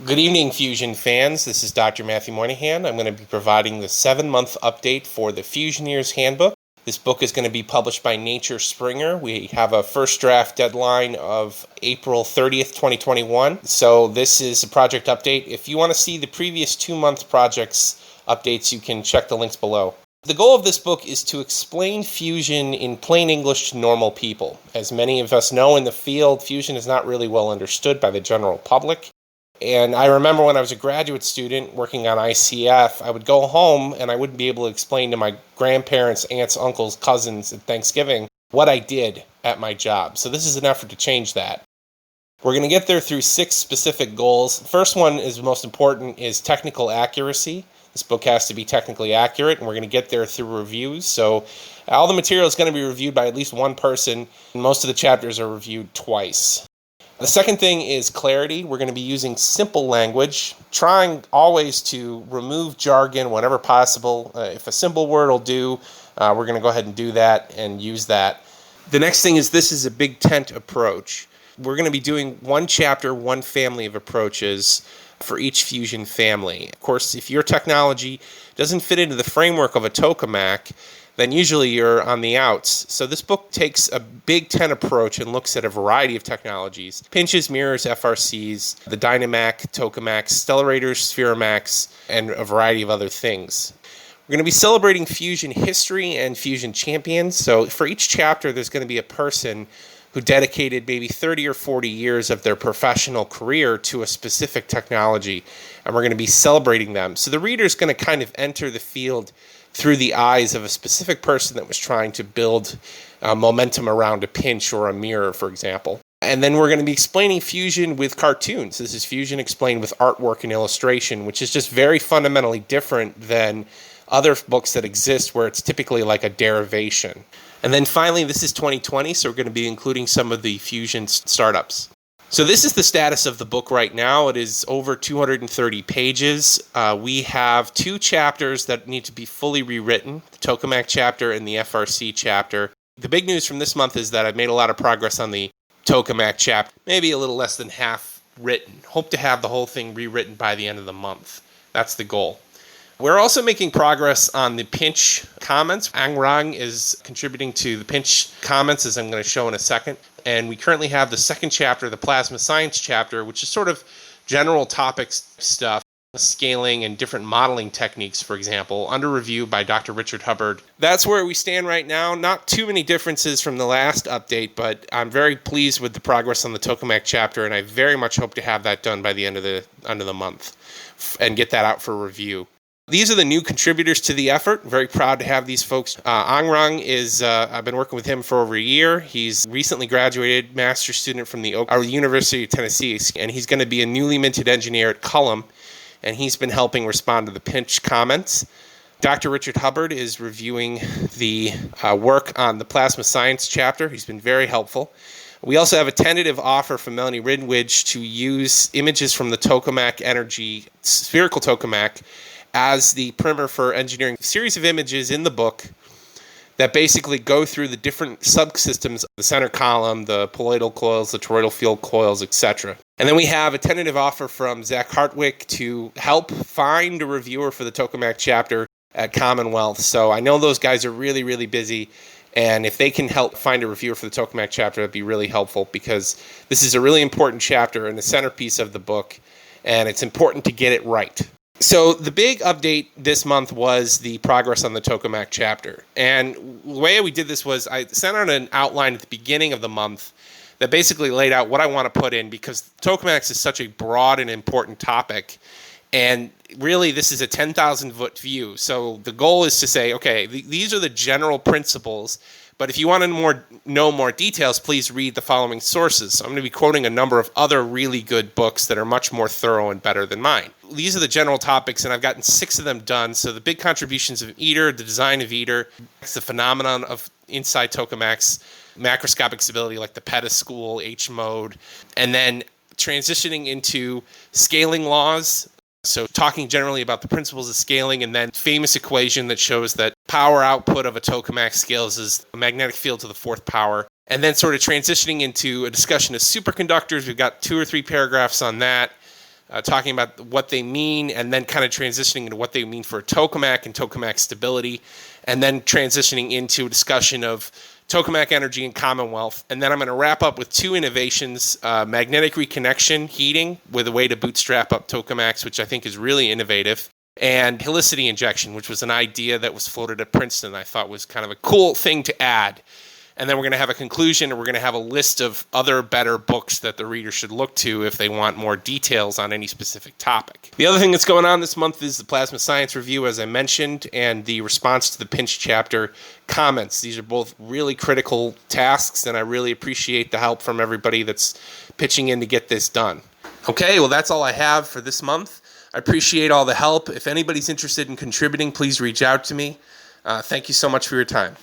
Good evening, Fusion fans. This is Dr. Matthew Moynihan. I'm going to be providing the 7-month update for the Fusioneers Handbook. This book is going to be published by Nature Springer. We have a first draft deadline of April 30th, 2021. So this is a project update. If you want to see the previous 2-month projects updates, you can check the links below. The goal of this book is to explain fusion in plain English to normal people. As many of us know in the field, fusion is not really well understood by the general public. And I remember when I was a graduate student working on ICF, I would go home and I wouldn't be able to explain to my grandparents, aunts, uncles, cousins at Thanksgiving what I did at my job. So this is an effort to change that. We're going to get there through 6 specific goals. The first one is most important is technical accuracy. This book has to be technically accurate, and we're going to get there through reviews. So all the material is going to be reviewed by at least one person, and most of the chapters are reviewed twice. The second thing is clarity. We're going to be using simple language, trying always to remove jargon whenever possible. If a simple word will do, we're going to go ahead and do that and use that. The next thing is this is a big tent approach. We're going to be doing one chapter, one family of approaches for each fusion family. Of course, if your technology doesn't fit into the framework of a Tokamak, then usually you're on the outs. So this book takes a big tent approach and looks at a variety of technologies. Pinches, mirrors, FRCs, the Dynamac, Tokamaks, Stellarators, Spheramax, and a variety of other things. We're going to be celebrating fusion history and fusion champions. So for each chapter, there's going to be a person who dedicated maybe 30 or 40 years of their professional career to a specific technology, and we're going to be celebrating them. So the reader's going to kind of enter the field through the eyes of a specific person that was trying to build momentum around a pinch or a mirror, for example. And then we're going to be explaining fusion with cartoons. This is fusion explained with artwork and illustration, which is just very fundamentally different than other books that exist where it's typically like a derivation. And then finally, this is 2020, so we're going to be including some of the fusion startups. So this is the status of the book right now. It is over 230 pages. We have 2 chapters that need to be fully rewritten, the Tokamak chapter and the FRC chapter. The big news from this month is that I've made a lot of progress on the Tokamak chapter, maybe a little less than half written. Hope to have the whole thing rewritten by the end of the month. That's the goal. We're also making progress on the pinch comments. Angrang is contributing to the pinch comments, as I'm going to show in a second. And we currently have the second chapter, the plasma science chapter, which is sort of general topics stuff, scaling and different modeling techniques, for example, under review by Dr. Richard Hubbard. That's where we stand right now. Not too many differences from the last update, but I'm very pleased with the progress on the Tokamak chapter, and I very much hope to have that done by the end of the month and get that out for review. These are the new contributors to the effort. Very proud to have these folks. Angrang is, I've been working with him for over a year. He's recently graduated master's student from the University of Tennessee, and he's going to be a newly minted engineer at Cullum, and he's been helping respond to the pinch comments. Dr. Richard Hubbard is reviewing the work on the plasma science chapter. He's been very helpful. We also have a tentative offer from Melanie Ridwidge to use images from the Tokamak Energy spherical Tokamak as the primer for engineering a series of images in the book that basically go through the different subsystems, the center column, the poloidal coils, the toroidal field coils, etc. And then we have a tentative offer from Zach Hartwick to help find a reviewer for the Tokamak chapter at Commonwealth. So I know those guys are really, really busy, and if they can help find a reviewer for the Tokamak chapter, that'd be really helpful, because this is a really important chapter and the centerpiece of the book, and it's important to get it right. So the big update this month was the progress on the Tokamak chapter. And the way we did this was I sent out an outline at the beginning of the month that basically laid out what I want to put in, because Tokamaks is such a broad and important topic. And really, this is a 10,000-foot view. So the goal is to say, okay, these are the general principles, but if you want to know more details, please read the following sources. So I'm going to be quoting a number of other really good books that are much more thorough and better than mine. These are the general topics, and I've gotten 6 of them done. So the big contributions of ITER, the design of ITER, the phenomenon of inside Tokamaks, macroscopic stability like the pedeschool, H-mode, and then transitioning into scaling laws. So talking generally about the principles of scaling, and then famous equation that shows that power output of a Tokamak scales as a magnetic field to the 4th power. And then sort of transitioning into a discussion of superconductors. We've got 2 or 3 paragraphs on that. talking about what they mean, and then kind of transitioning into what they mean for tokamak and tokamak stability, and then transitioning into a discussion of tokamak energy and Commonwealth. And then I'm going to wrap up with two innovations, magnetic reconnection heating with a way to bootstrap up tokamaks, which I think is really innovative, and helicity injection, which was an idea that was floated at Princeton I thought was kind of a cool thing to add. And then we're going to have a conclusion, and we're going to have a list of other better books that the reader should look to if they want more details on any specific topic. The other thing that's going on this month is the Plasma Science Review, as I mentioned, and the response to the Pinch chapter comments. These are both really critical tasks, and I really appreciate the help from everybody that's pitching in to get this done. Okay, well, that's all I have for this month. I appreciate all the help. If anybody's interested in contributing, please reach out to me. Thank you so much for your time.